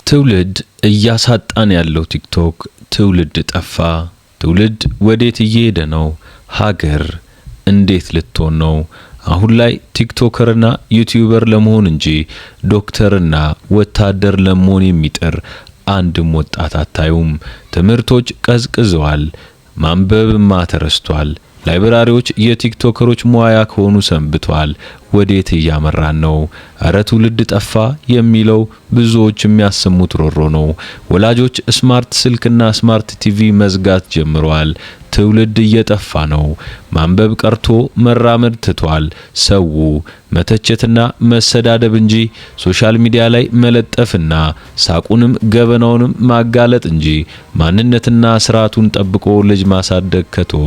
ትውልድ እያሳጣን ያለው ቲክቶክ ትውልድ ጠፋ። ትውልድ ወዴት እየሄደ ነው? ሀገር እንዴት ልትሆን ነው? አሁን ላይ ቲክቶከርና ዩቲዩበር ለመሆን እንጂ ዶክተርና ወታደር ለመሆን የሚጥር አንድም ወጣት አታዩም። ትምህርቶች ቀዝቅዘዋል። ማንበብማ ተረስቷል። ላይብራሪዎች የቲክቶከሮች ሙያ ከሆኑ ሰንብቷል። ወዴት እያመራን ነው? እረ ትውልድ ጠፋ የሚለው ብዙዎች የሚያሰሙት ሮሮ ነው። ወላጆች ስማርት ስልክና ስማርት ቲቪ መዝጋት ጀምረዋል። ትውልድ እየጠፋ ነው። ማንበብ ቀርቶ መራመድ ትቷል። ሰው መተቸትና መሰዳደብ እንጂ ሶሻል ሚዲያ ላይ መለጠፍና ሳቁንም ገበናውንም ማጋለጥ እንጂ ማንነትና ስርዓቱን ጠብቆ ልጅ ማሳደግ ከተወ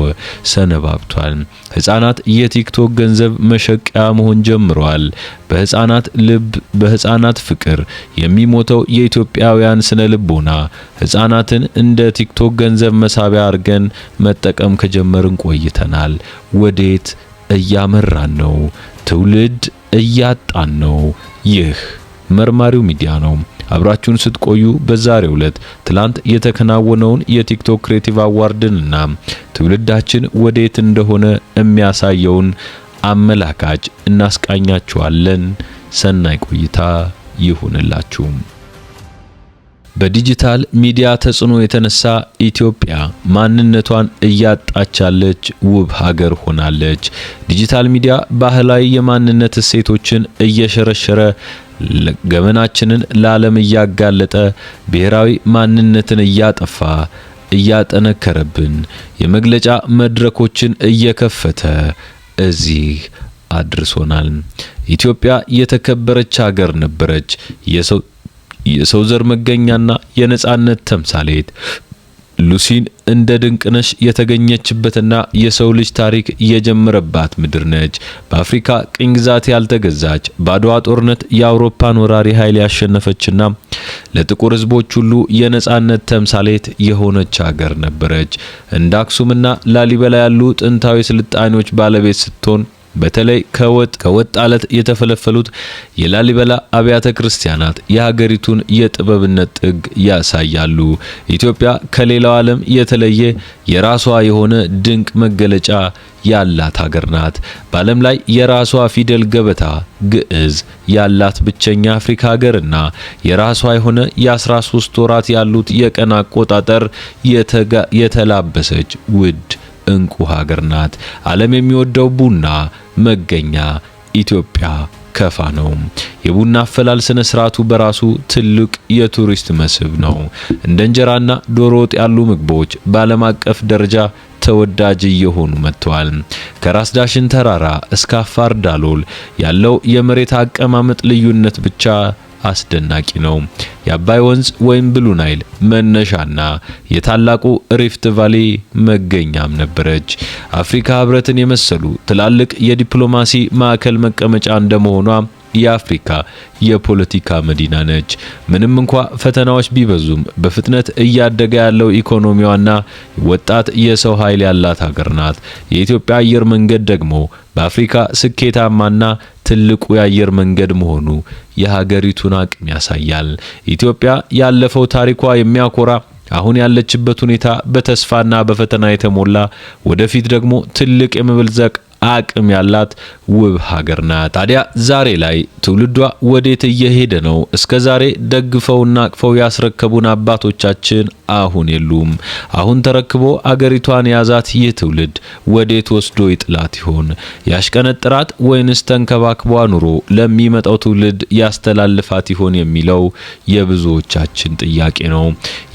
ሰነባብቷል። ህፃናት የቲክቶክ ገንዘብ መሸቂያ መሆን ጀምረዋል። በህፃናት ልብ በህፃናት ፍቅር የሚሞተው የኢትዮጵያውያን ስነ ልቦና ህፃናትን እንደ ቲክቶክ ገንዘብ መሳቢያ አድርገን መጠቀም ከጀመርን ቆይተናል። ወዴት እያመራን ነው? ትውልድ እያጣን ነው። ይህ መርማሪው ሚዲያ ነው። አብራችሁን ስትቆዩ በዛሬው ዕለት ትላንት የተከናወነውን የቲክቶክ ክሬቲቭ አዋርድንና ትውልዳችን ወዴት እንደሆነ የሚያሳየውን አመላካች እናስቃኛችኋለን። ሰናይ ቆይታ ይሁንላችሁ። በዲጂታል ሚዲያ ተጽዕኖ የተነሳ ኢትዮጵያ ማንነቷን እያጣች ያለች ውብ ሀገር ሆናለች። ዲጂታል ሚዲያ ባህላዊ የማንነት እሴቶችን እየሸረሸረ ገመናችንን ለዓለም እያጋለጠ ብሔራዊ ማንነትን እያጠፋ እያጠነከረብን የመግለጫ መድረኮችን እየከፈተ እዚህ አድርሶናል። ኢትዮጵያ የተከበረች ሀገር ነበረች። የሰው ዘር መገኛና የነጻነት ተምሳሌት ሉሲን እንደ ድንቅነሽ የተገኘችበትና የሰው ልጅ ታሪክ የጀመረባት ምድር ነች። በአፍሪካ ቅኝ ግዛት ያልተገዛች በአድዋ ጦርነት የአውሮፓን ወራሪ ኃይል ያሸነፈችና ለጥቁር ሕዝቦች ሁሉ የነጻነት ተምሳሌት የሆነች ሀገር ነበረች። እንደ አክሱምና ላሊበላ ያሉ ጥንታዊ ስልጣኔዎች ባለቤት ስትሆን በተለይ ከወጥ አለት የተፈለፈሉት የላሊበላ አብያተ ክርስቲያናት የሀገሪቱን የጥበብነት ጥግ ያሳያሉ። ኢትዮጵያ ከሌላው ዓለም የተለየ የራሷ የሆነ ድንቅ መገለጫ ያላት ሀገር ናት። በዓለም ላይ የራሷ ፊደል ገበታ ግዕዝ ያላት ብቸኛ አፍሪካ ሀገርና የራሷ የሆነ የ13 ወራት ያሉት የቀን አቆጣጠር የተላበሰች ውድ እንቁ ሀገር ናት። ዓለም የሚወደው ቡና መገኛ ኢትዮጵያ ከፋ ነው። የቡና አፈላል ስነ ስርዓቱ በራሱ ትልቅ የቱሪስት መስህብ ነው። እንደ እንጀራና ዶሮ ወጥ ያሉ ምግቦች በዓለም አቀፍ ደረጃ ተወዳጅ እየሆኑ መጥተዋል። ከራስ ዳሽን ተራራ እስከ አፋር ዳሎል ያለው የመሬት አቀማመጥ ልዩነት ብቻ አስደናቂ ነው። የአባይ ወንዝ ወይም ብሉ ናይል መነሻና የታላቁ ሪፍት ቫሊ መገኛም ነበረች። አፍሪካ ህብረትን የመሰሉ ትላልቅ የዲፕሎማሲ ማዕከል መቀመጫ እንደመሆኗ የአፍሪካ የፖለቲካ መዲና ነች። ምንም እንኳ ፈተናዎች ቢበዙም በፍጥነት እያደገ ያለው ኢኮኖሚዋና ወጣት የሰው ኃይል ያላት ሀገር ናት። የኢትዮጵያ አየር መንገድ ደግሞ በአፍሪካ ስኬታማና ትልቁ የአየር መንገድ መሆኑ የሀገሪቱን አቅም ያሳያል። ኢትዮጵያ ያለፈው ታሪኳ የሚያኮራ፣ አሁን ያለችበት ሁኔታ በተስፋና በፈተና የተሞላ፣ ወደፊት ደግሞ ትልቅ የመበልጸግ አቅም ያላት ውብ ሀገር ናት። ታዲያ ዛሬ ላይ ትውልዷ ወዴት እየሄደ ነው? እስከዛሬ ደግፈውና አቅፈው ያስረከቡን አባቶቻችን አሁን የሉም። አሁን ተረክቦ አገሪቷን ያዛት ይህ ትውልድ ወዴት ወስዶ ይጥላት ይሆን? ያሽቀነጥራት ወይንስ ተንከባክቧ ኑሮ ለሚመጣው ትውልድ ያስተላልፋት ይሆን የሚለው የብዙዎቻችን ጥያቄ ነው።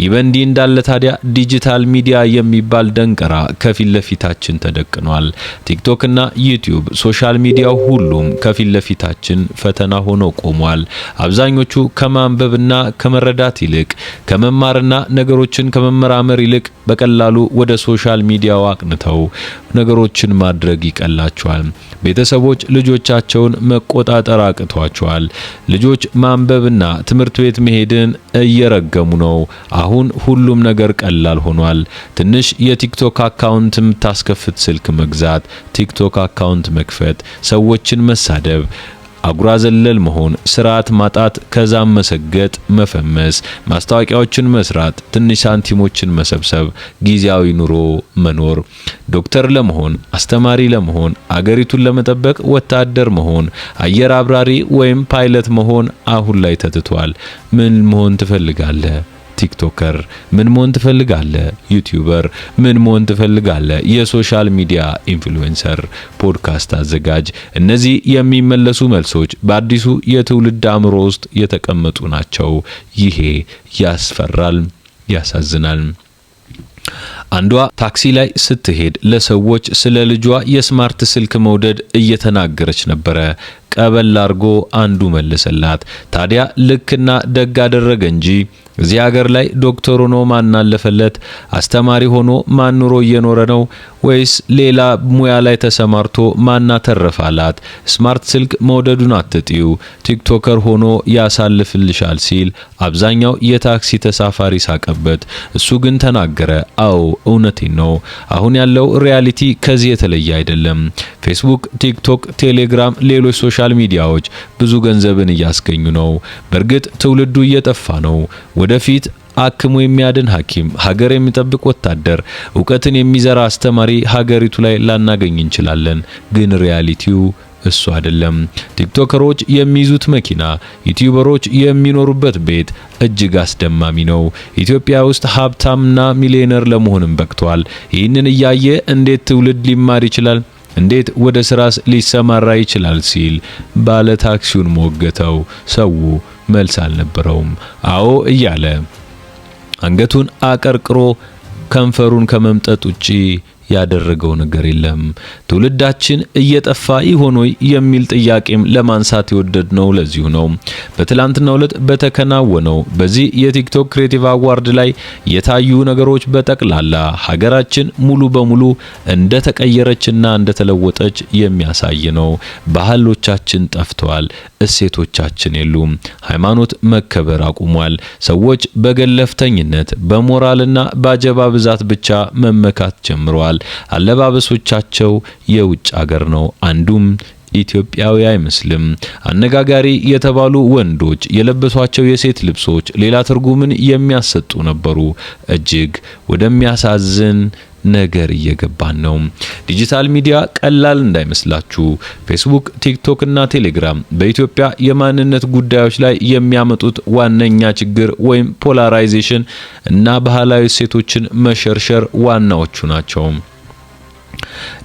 ይህ በእንዲህ እንዳለ ታዲያ ዲጂታል ሚዲያ የሚባል ደንቀራ ከፊት ለፊታችን ተደቅኗል። ቲክቶክ እና ዩቲዩብ ሶሻል ሚዲያው ሁሉም ከፊት ለፊታችን ፈተና ሆነው ቆሟል። አብዛኞቹ ከማንበብና ከመረዳት ይልቅ ከመማርና ነገሮችን ከመመራመር ይልቅ በቀላሉ ወደ ሶሻል ሚዲያው አቅንተው ነገሮችን ማድረግ ይቀላቸዋል። ቤተሰቦች ልጆቻቸውን መቆጣጠር አቅቷቸዋል። ልጆች ማንበብና ትምህርት ቤት መሄድን እየረገሙ ነው። አሁን ሁሉም ነገር ቀላል ሆኗል። ትንሽ የቲክቶክ አካውንት የምታስከፍት ስልክ መግዛት፣ ቲክቶክ አካውንት መክፈት፣ ሰዎችን መሳደብ አጉራ ዘለል መሆን፣ ስርዓት ማጣት፣ ከዛም መሰገጥ፣ መፈመስ፣ ማስታወቂያዎችን መስራት፣ ትንሽ ሳንቲሞችን መሰብሰብ፣ ጊዜያዊ ኑሮ መኖር፣ ዶክተር ለመሆን፣ አስተማሪ ለመሆን፣ አገሪቱን ለመጠበቅ ወታደር መሆን፣ አየር አብራሪ ወይም ፓይለት መሆን አሁን ላይ ተትቷል። ምን መሆን ትፈልጋለህ? ቲክቶከር። ምን መሆን ትፈልጋለህ? ዩቲዩበር። ምን መሆን ትፈልጋለህ? የሶሻል ሚዲያ ኢንፍሉዌንሰር፣ ፖድካስት አዘጋጅ። እነዚህ የሚመለሱ መልሶች በአዲሱ የትውልድ አእምሮ ውስጥ የተቀመጡ ናቸው። ይሄ ያስፈራል፣ ያሳዝናል። አንዷ ታክሲ ላይ ስትሄድ ለሰዎች ስለ ልጇ የስማርት ስልክ መውደድ እየተናገረች ነበረ። ቀበል አርጎ አንዱ መለሰላት፣ ታዲያ ልክና ደግ አደረገ እንጂ እዚህ ሀገር ላይ ዶክተር ሆኖ ማን አለፈለት? አስተማሪ ሆኖ ማን ኑሮ እየኖረ ነው? ወይስ ሌላ ሙያ ላይ ተሰማርቶ ማን አተረፋላት? ስማርት ስልክ መውደዱን አትጥዩ፣ ቲክቶከር ሆኖ ያሳልፍልሻል ሲል አብዛኛው የታክሲ ተሳፋሪ ሳቀበት። እሱ ግን ተናገረ፣ አዎ እውነቴን ነው። አሁን ያለው ሪያሊቲ ከዚህ የተለየ አይደለም። ፌስቡክ፣ ቲክቶክ፣ ቴሌግራም፣ ሌሎች ሶሻል ሚዲያዎች ብዙ ገንዘብን እያስገኙ ነው። በእርግጥ ትውልዱ እየጠፋ ነው። ወደፊት አክሞ የሚያድን ሐኪም፣ ሀገር የሚጠብቅ ወታደር፣ ዕውቀትን የሚዘራ አስተማሪ ሀገሪቱ ላይ ላናገኝ እንችላለን። ግን ሪያሊቲው እሱ አይደለም። ቲክቶከሮች የሚይዙት መኪና፣ ዩቲዩበሮች የሚኖሩበት ቤት እጅግ አስደማሚ ነው። ኢትዮጵያ ውስጥ ሀብታምና ሚሊዮነር ለመሆንም በቅቷል። ይህንን እያየ እንዴት ትውልድ ሊማር ይችላል? እንዴት ወደ ስራስ ሊሰማራ ይችላል? ሲል ባለ ታክሲውን ሞገተው። ሰው መልስ አልነበረውም። አዎ እያለ አንገቱን አቀርቅሮ ከንፈሩን ከመምጠጥ ውጪ ያደረገው ነገር የለም። ትውልዳችን እየጠፋ ይሆን ወይ የሚል ጥያቄም ለማንሳት የወደድነው ለዚሁ ነው። በትላንትናው ዕለት በተከናወነው በዚህ የቲክቶክ ክሬቲቭ አዋርድ ላይ የታዩ ነገሮች በጠቅላላ ሀገራችን ሙሉ በሙሉ እንደተቀየረችና እንደተለወጠች የሚያሳይ ነው። ባህሎቻችን ጠፍተዋል። እሴቶቻችን የሉም። ሃይማኖት መከበር አቁሟል። ሰዎች በገለፍተኝነት በሞራልና በአጀባ ብዛት ብቻ መመካት ጀምረዋል። አለባበሶቻቸው የውጭ ሀገር ነው። አንዱም ኢትዮጵያዊ አይመስልም። አነጋጋሪ የተባሉ ወንዶች የለበሷቸው የሴት ልብሶች ሌላ ትርጉምን የሚያሰጡ ነበሩ። እጅግ ወደሚያሳዝን ነገር እየገባን ነው። ዲጂታል ሚዲያ ቀላል እንዳይመስላችሁ። ፌስቡክ፣ ቲክቶክ እና ቴሌግራም በኢትዮጵያ የማንነት ጉዳዮች ላይ የሚያመጡት ዋነኛ ችግር ወይም ፖላራይዜሽን እና ባህላዊ እሴቶችን መሸርሸር ዋናዎቹ ናቸው።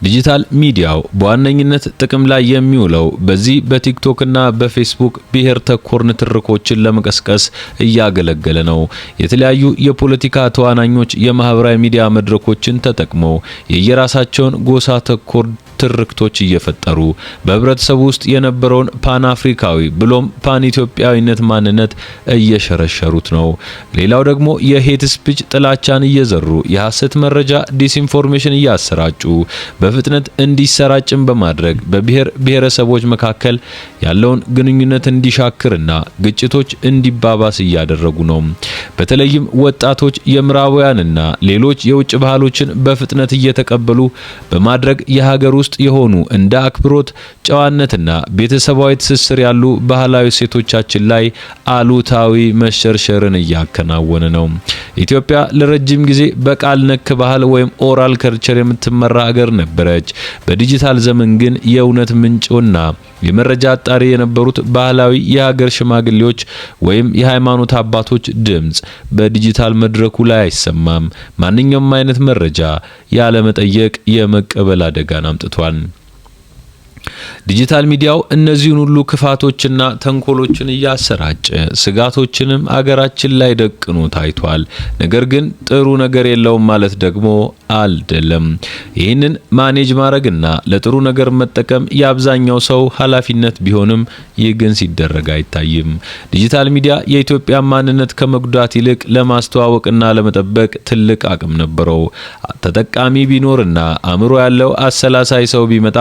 ዲጂታል ሚዲያው በዋነኝነት ጥቅም ላይ የሚውለው በዚህ በቲክቶክ እና በፌስቡክ ብሔር ተኮር ንትርኮችን ለመቀስቀስ እያገለገለ ነው። የተለያዩ የፖለቲካ ተዋናኞች የማህበራዊ ሚዲያ መድረኮችን ተጠቅመው የየራሳቸውን ጎሳ ተኮር ትርክቶች እየፈጠሩ በህብረተሰቡ ውስጥ የነበረውን ፓን አፍሪካዊ ብሎም ፓን ኢትዮጵያዊነት ማንነት እየሸረሸሩት ነው። ሌላው ደግሞ የሄት ስፒች ጥላቻን እየዘሩ የሐሰት መረጃ ዲስኢንፎርሜሽን እያሰራጩ በፍጥነት እንዲሰራጭን በማድረግ በብሔር ብሔረሰቦች መካከል ያለውን ግንኙነት እንዲሻክርና ግጭቶች እንዲባባስ እያደረጉ ነው። በተለይም ወጣቶች የምዕራባውያንና ሌሎች የውጭ ባህሎችን በፍጥነት እየተቀበሉ በማድረግ የሀገር ውስጥ የሆኑ እንደ አክብሮት፣ ጨዋነትና ቤተሰባዊ ትስስር ያሉ ባህላዊ ሴቶቻችን ላይ አሉታዊ መሸርሸርን እያከናወነ ነው። ኢትዮጵያ ለረጅም ጊዜ በቃል ነክ ባህል ወይም ኦራል ከልቸር የምትመራ ሀገር ነበረች። በዲጂታል ዘመን ግን የእውነት ምንጭና የመረጃ አጣሪ የነበሩት ባህላዊ የሀገር ሽማግሌዎች ወይም የሃይማኖት አባቶች ድምጽ በዲጂታል መድረኩ ላይ አይሰማም። ማንኛውም አይነት መረጃ ያለ መጠየቅ የመቀበል አደጋን አምጥቷል። ዲጂታል ሚዲያው እነዚህን ሁሉ ክፋቶችና ተንኮሎችን እያሰራጨ ስጋቶችንም አገራችን ላይ ደቅኖ ታይቷል። ነገር ግን ጥሩ ነገር የለውም ማለት ደግሞ አይደለም። ይህንን ማኔጅ ማድረግና ለጥሩ ነገር መጠቀም የአብዛኛው ሰው ኃላፊነት ቢሆንም ይህ ግን ሲደረግ አይታይም። ዲጂታል ሚዲያ የኢትዮጵያ ማንነት ከመጉዳት ይልቅ ለማስተዋወቅና ለመጠበቅ ትልቅ አቅም ነበረው። ተጠቃሚ ቢኖርና አእምሮ ያለው አሰላሳይ ሰው ቢመጣ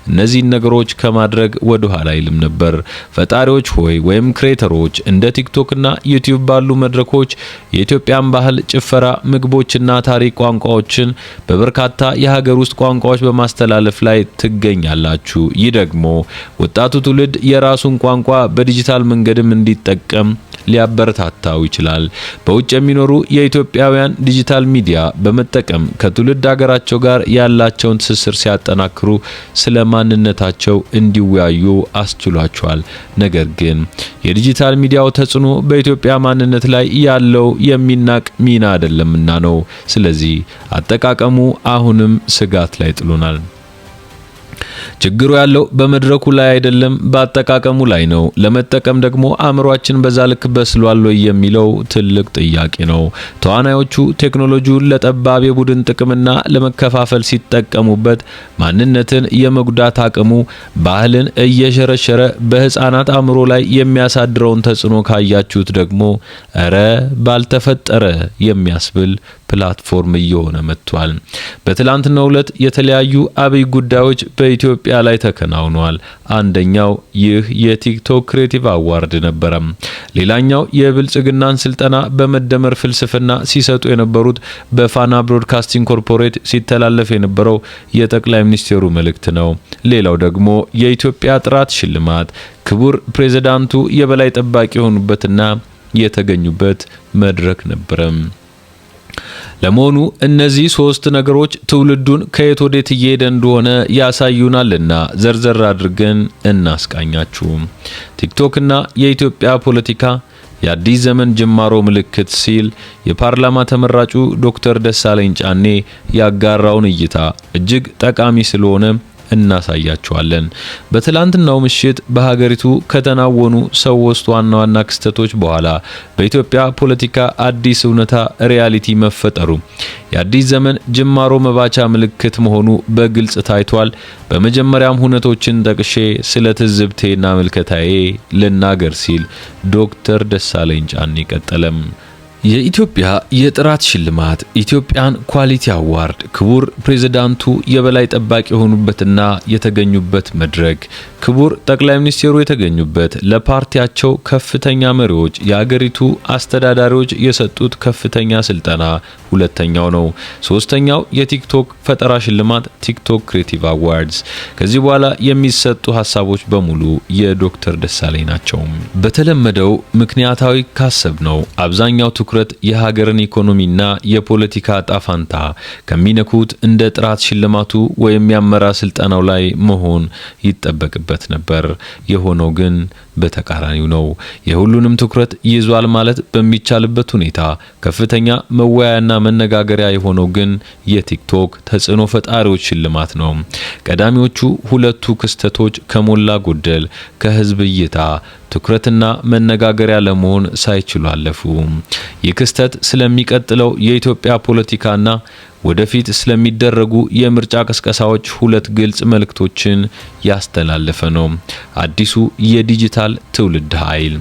እነዚህ ነገሮች ነገሮች ከማድረግ ወደ ኋላ አይልም ነበር። ፈጣሪዎች ሆይ ወይም ክሬተሮች እንደ ቲክቶክ እና ዩቲዩብ ባሉ መድረኮች የኢትዮጵያን ባህል፣ ጭፈራ፣ ምግቦችና ታሪክ ቋንቋዎችን በበርካታ የሀገር ውስጥ ቋንቋዎች በማስተላለፍ ላይ ትገኛላችሁ። ይህ ደግሞ ወጣቱ ትውልድ የራሱን ቋንቋ በዲጂታል መንገድም እንዲጠቀም ሊያበረታታው ይችላል። በውጭ የሚኖሩ የኢትዮጵያውያን ዲጂታል ሚዲያ በመጠቀም ከትውልድ ሀገራቸው ጋር ያላቸውን ትስስር ሲያጠናክሩ ስለ ማንነታቸው እንዲወያዩ አስችሏቸዋል። ነገር ግን የዲጂታል ሚዲያው ተጽዕኖ በኢትዮጵያ ማንነት ላይ ያለው የሚናቅ ሚና አይደለምና ነው። ስለዚህ አጠቃቀሙ አሁንም ስጋት ላይ ጥሎናል። ችግሩ ያለው በመድረኩ ላይ አይደለም፣ በአጠቃቀሙ ላይ ነው። ለመጠቀም ደግሞ አእምሯችን በዛ ልክ በስሏል ወይ የሚለው ትልቅ ጥያቄ ነው። ተዋናዮቹ ቴክኖሎጂውን ለጠባብ የቡድን ጥቅምና ለመከፋፈል ሲጠቀሙበት ማንነትን የመጉዳት አቅሙ ባህልን እየሸረሸረ በህፃናት አእምሮ ላይ የሚያሳድረውን ተጽዕኖ ካያችሁት ደግሞ እረ ባልተፈጠረ የሚያስብል ፕላትፎርም እየሆነ መጥቷል። በትላንትናው ዕለት የተለያዩ አብይ ጉዳዮች በኢትዮጵያ ላይ ተከናውነዋል። አንደኛው ይህ የቲክቶክ ክሬቲቭ አዋርድ ነበረ። ሌላኛው የብልጽግናን ስልጠና በመደመር ፍልስፍና ሲሰጡ የነበሩት በፋና ብሮድካስቲንግ ኮርፖሬት ሲተላለፍ የነበረው የጠቅላይ ሚኒስትሩ መልእክት ነው። ሌላው ደግሞ የኢትዮጵያ ጥራት ሽልማት ክቡር ፕሬዝዳንቱ የበላይ ጠባቂ የሆኑበትና የተገኙበት መድረክ ነበረ። ለመሆኑ እነዚህ ሶስት ነገሮች ትውልዱን ከየት ወዴት እየሄደ እንደሆነ ያሳዩናልና ዘርዘር አድርገን እናስቃኛችሁ። ቲክቶክና የኢትዮጵያ ፖለቲካ የአዲስ ዘመን ጅማሮ ምልክት ሲል የፓርላማ ተመራጩ ዶክተር ደሳለኝ ጫኔ ያጋራውን እይታ እጅግ ጠቃሚ ስለሆነ እናሳያቸዋለን። በትላንትናው ምሽት በሀገሪቱ ከተናወኑ ሶስት ዋና ዋና ክስተቶች በኋላ በኢትዮጵያ ፖለቲካ አዲስ እውነታ ሪያሊቲ መፈጠሩ የአዲስ ዘመን ጅማሮ መባቻ ምልክት መሆኑ በግልጽ ታይቷል። በመጀመሪያም ሁነቶችን ጠቅሼ ስለ ትዝብቴና ምልከታዬ ልናገር ሲል ዶክተር ደሳለኝ ጫኔ ቀጠለም። የኢትዮጵያ የጥራት ሽልማት ኢትዮጵያን ኳሊቲ አዋርድ ክቡር ፕሬዝዳንቱ የበላይ ጠባቂ የሆኑበትና የተገኙበት መድረክ ክቡር ጠቅላይ ሚኒስትሩ የተገኙበት ለፓርቲያቸው ከፍተኛ መሪዎች የአገሪቱ አስተዳዳሪዎች የሰጡት ከፍተኛ ስልጠና ሁለተኛው ነው። ሶስተኛው የቲክቶክ ፈጠራ ሽልማት ቲክቶክ ክሬቲቭ አዋርድስ። ከዚህ በኋላ የሚሰጡ ሐሳቦች በሙሉ የዶክተር ደሳለኝ ናቸው። በተለመደው ምክንያታዊ ካሰብ ነው አብዛኛው ትኩረት የሀገርን ኢኮኖሚና የፖለቲካ ጣፋንታ ከሚነኩት እንደ ጥራት ሽልማቱ ወይም የአመራር ስልጠናው ላይ መሆን ይጠበቅበት ነበር። የሆነው ግን በተቃራኒው ነው። የሁሉንም ትኩረት ይዟል ማለት በሚቻልበት ሁኔታ ከፍተኛ መወያያና መነጋገሪያ የሆነው ግን የቲክቶክ ተጽዕኖ ፈጣሪዎች ሽልማት ነው። ቀዳሚዎቹ ሁለቱ ክስተቶች ከሞላ ጎደል ከህዝብ እይታ ትኩረትና መነጋገሪያ ለመሆን ሳይችሉ አለፉ። ይህ ክስተት ስለሚቀጥለው የኢትዮጵያ ፖለቲካና ወደፊት ስለሚደረጉ የምርጫ ቅስቀሳዎች ሁለት ግልጽ መልእክቶችን ያስተላለፈ ነው። አዲሱ የዲጂታል ትውልድ ኃይል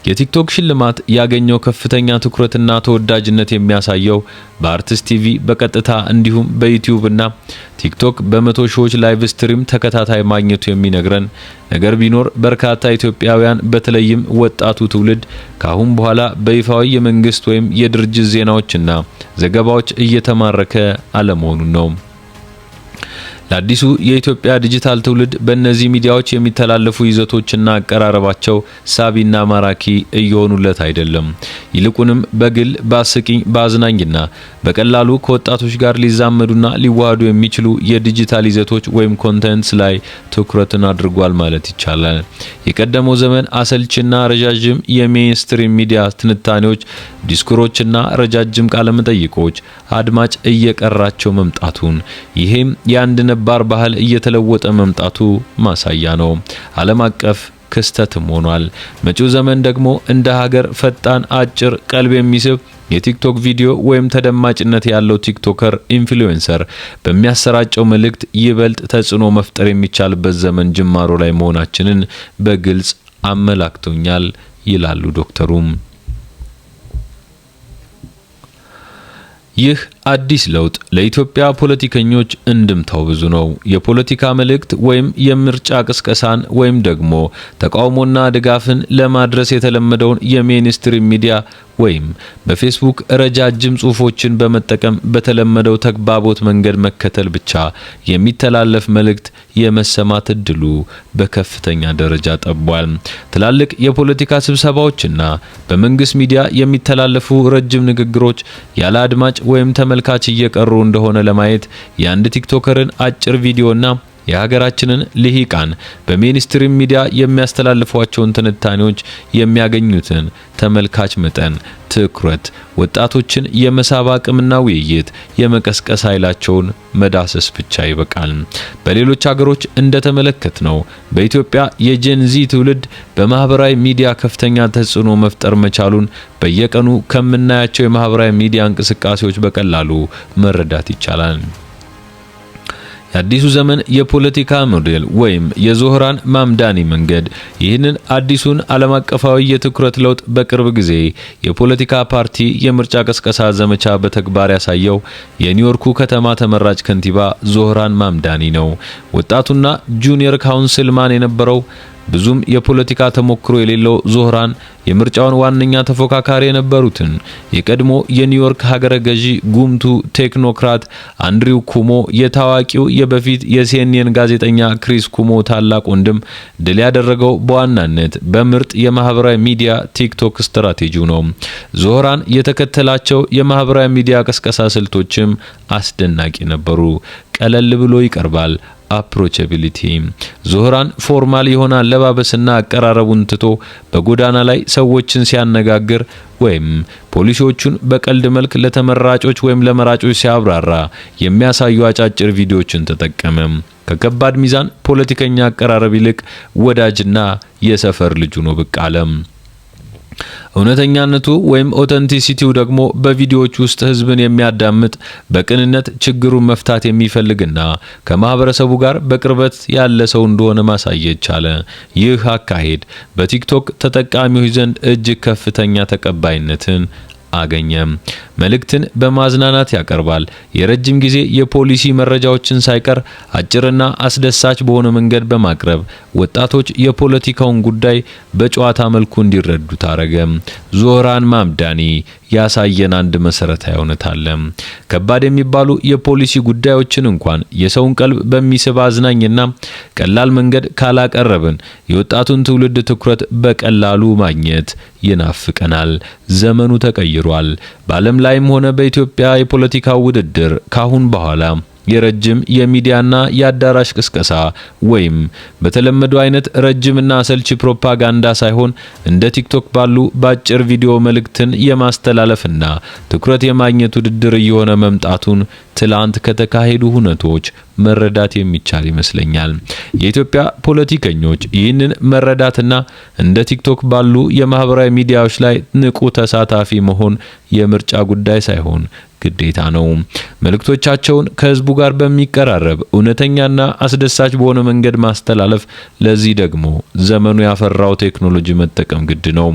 የቲክቶክ ሽልማት ያገኘው ከፍተኛ ትኩረትና ተወዳጅነት የሚያሳየው በአርቲስት ቲቪ በቀጥታ እንዲሁም በዩቲዩብ እና ቲክቶክ በመቶ ሺዎች ላይቭ ስትሪም ተከታታይ ማግኘቱ የሚነግረን ነገር ቢኖር በርካታ ኢትዮጵያውያን በተለይም ወጣቱ ትውልድ ካሁን በኋላ በይፋዊ የመንግስት ወይም የድርጅት ዜናዎችና ዘገባዎች እየተማረከ አለመሆኑን ነው። ለአዲሱ የኢትዮጵያ ዲጂታል ትውልድ በእነዚህ ሚዲያዎች የሚተላለፉ ይዘቶችና አቀራረባቸው ሳቢና ማራኪ እየሆኑለት አይደለም። ይልቁንም በግል በአስቂኝ በአዝናኝና በቀላሉ ከወጣቶች ጋር ሊዛመዱና ሊዋሃዱ የሚችሉ የዲጂታል ይዘቶች ወይም ኮንተንትስ ላይ ትኩረትን አድርጓል ማለት ይቻላል። የቀደመው ዘመን አሰልችና ረጃጅም የሜንስትሪም ሚዲያ ትንታኔዎች፣ ዲስኩሮችና ረጃጅም ቃለ መጠይቆች አድማጭ እየቀራቸው መምጣቱን ይሄም የአንድ ነባር ባህል እየተለወጠ መምጣቱ ማሳያ ነው። ዓለም አቀፍ ክስተትም ሆኗል። መጪው ዘመን ደግሞ እንደ ሀገር ፈጣን፣ አጭር፣ ቀልብ የሚስብ የቲክቶክ ቪዲዮ ወይም ተደማጭነት ያለው ቲክቶከር ኢንፍሉዌንሰር በሚያሰራጨው መልእክት ይበልጥ ተጽዕኖ መፍጠር የሚቻልበት ዘመን ጅማሮ ላይ መሆናችንን በግልጽ አመላክቶኛል ይላሉ ዶክተሩም። ይህ አዲስ ለውጥ ለኢትዮጵያ ፖለቲከኞች እንድምታው ብዙ ነው። የፖለቲካ መልእክት ወይም የምርጫ ቅስቀሳን ወይም ደግሞ ተቃውሞና ድጋፍን ለማድረስ የተለመደውን የሜንስትሪም ሚዲያ ወይም በፌስቡክ ረጃጅም ጽሁፎችን በመጠቀም በተለመደው ተግባቦት መንገድ መከተል ብቻ የሚተላለፍ መልእክት የመሰማት እድሉ በከፍተኛ ደረጃ ጠቧል። ትላልቅ የፖለቲካ ስብሰባዎችና በመንግስት ሚዲያ የሚተላለፉ ረጅም ንግግሮች ያለ አድማጭ ወይም ተመልካች እየቀሩ እንደሆነ ለማየት የአንድ ቲክቶከርን አጭር ቪዲዮና የሀገራችንን ልሂቃን በሜንስትሪም ሚዲያ የሚያስተላልፏቸውን ትንታኔዎች የሚያገኙትን ተመልካች መጠን፣ ትኩረት፣ ወጣቶችን የመሳብ አቅምና ውይይት የመቀስቀስ ኃይላቸውን መዳሰስ ብቻ ይበቃል። በሌሎች ሀገሮች እንደተመለከትነው በኢትዮጵያ የጄንዚ ትውልድ በማህበራዊ ሚዲያ ከፍተኛ ተጽዕኖ መፍጠር መቻሉን በየቀኑ ከምናያቸው የማህበራዊ ሚዲያ እንቅስቃሴዎች በቀላሉ መረዳት ይቻላል። የአዲሱ ዘመን የፖለቲካ ሞዴል ወይም የዞህራን ማምዳኒ መንገድ ይህንን አዲሱን ዓለም አቀፋዊ የትኩረት ለውጥ በቅርብ ጊዜ የፖለቲካ ፓርቲ የምርጫ ቅስቀሳ ዘመቻ በተግባር ያሳየው የኒውዮርኩ ከተማ ተመራጭ ከንቲባ ዞህራን ማምዳኒ ነው። ወጣቱና ጁኒየር ካውንስልማን የነበረው ብዙም የፖለቲካ ተሞክሮ የሌለው ዞህራን የምርጫውን ዋነኛ ተፎካካሪ የነበሩትን የቀድሞ የኒውዮርክ ሀገረ ገዢ ጉምቱ ቴክኖክራት አንድሪው ኩሞ የታዋቂው የበፊት የሲኤንኤን ጋዜጠኛ ክሪስ ኩሞ ታላቅ ወንድም ድል ያደረገው በዋናነት በምርጥ የማህበራዊ ሚዲያ ቲክቶክ ስትራቴጂው ነው። ዞህራን የተከተላቸው የማህበራዊ ሚዲያ ቅስቀሳ ስልቶችም አስደናቂ ነበሩ። ቀለል ብሎ ይቀርባል። አፕሮቻቢሊቲ ዞህራን ፎርማል የሆነ አለባበስና አቀራረቡን ትቶ በጎዳና ላይ ሰዎችን ሲያነጋግር ወይም ፖሊሲዎቹን በቀልድ መልክ ለተመራጮች ወይም ለመራጮች ሲያብራራ የሚያሳዩ አጫጭር ቪዲዮዎችን ተጠቀመ። ከከባድ ሚዛን ፖለቲከኛ አቀራረብ ይልቅ ወዳጅና የሰፈር ልጅ ሆኖ ብቅ አለ። እውነተኛነቱ ወይም ኦተንቲሲቲው ደግሞ በቪዲዮዎች ውስጥ ህዝብን የሚያዳምጥ በቅንነት ችግሩን መፍታት የሚፈልግና ከማህበረሰቡ ጋር በቅርበት ያለ ሰው እንደሆነ ማሳየት ቻለ። ይህ አካሄድ በቲክቶክ ተጠቃሚዎች ዘንድ እጅግ ከፍተኛ ተቀባይነትን አገኘ። መልእክትን በማዝናናት ያቀርባል። የረጅም ጊዜ የፖሊሲ መረጃዎችን ሳይቀር አጭርና አስደሳች በሆነ መንገድ በማቅረብ ወጣቶች የፖለቲካውን ጉዳይ በጨዋታ መልኩ እንዲረዱ ታረገ። ዞህራን ማምዳኒ ያሳየን አንድ መሰረታዊ እውነት አለ። ከባድ የሚባሉ የፖሊሲ ጉዳዮችን እንኳን የሰውን ቀልብ በሚስብ አዝናኝና ቀላል መንገድ ካላቀረብን የወጣቱን ትውልድ ትኩረት በቀላሉ ማግኘት ይናፍቀናል። ዘመኑ ተቀይሯል። በዓለም ላይም ሆነ በኢትዮጵያ የፖለቲካ ውድድር ካሁን በኋላ የረጅም የሚዲያና የአዳራሽ ቅስቀሳ ወይም በተለመደው አይነት ረጅምና አሰልቺ ፕሮፓጋንዳ ሳይሆን እንደ ቲክቶክ ባሉ ባጭር ቪዲዮ መልእክትን የማስተላለፍና ትኩረት የማግኘት ውድድር እየሆነ መምጣቱን ትላንት ከተካሄዱ ሁነቶች መረዳት የሚቻል ይመስለኛል። የኢትዮጵያ ፖለቲከኞች ይህንን መረዳትና እንደ ቲክቶክ ባሉ የማህበራዊ ሚዲያዎች ላይ ንቁ ተሳታፊ መሆን የምርጫ ጉዳይ ሳይሆን ግዴታ ነው። መልእክቶቻቸውን ከህዝቡ ጋር በሚቀራረብ እውነተኛና አስደሳች በሆነ መንገድ ማስተላለፍ፣ ለዚህ ደግሞ ዘመኑ ያፈራው ቴክኖሎጂ መጠቀም ግድ ነው።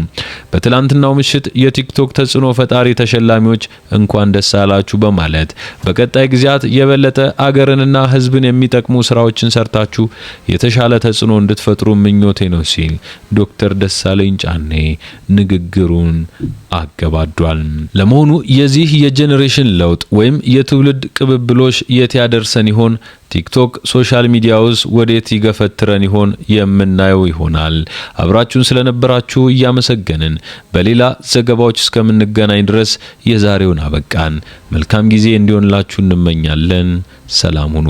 በትላንትናው ምሽት የቲክቶክ ተጽዕኖ ፈጣሪ ተሸላሚዎች እንኳን ደስ አላችሁ በማለት በቀጣይ ጊዜያት የበለጠ አገርንና ህዝብን የሚጠቅሙ ስራዎችን ሰርታችሁ የተሻለ ተጽዕኖ እንድትፈጥሩ ምኞቴ ነው ሲል ዶክተር ደሳለኝ ጫኔ ንግግሩን አገባዷል። ለመሆኑ የዚህ የጄኔሬሽን ለውጥ ወይም የትውልድ ቅብብሎሽ የት ያደርሰን ይሆን? ቲክቶክ ሶሻል ሚዲያውስ ወዴት ይገፈትረን ይሆን? የምናየው ይሆናል። አብራችሁን ስለነበራችሁ እያመሰገንን በሌላ ዘገባዎች እስከምንገናኝ ድረስ የዛሬውን አበቃን። መልካም ጊዜ እንዲሆንላችሁ እንመኛለን። ሰላም ሁኑ።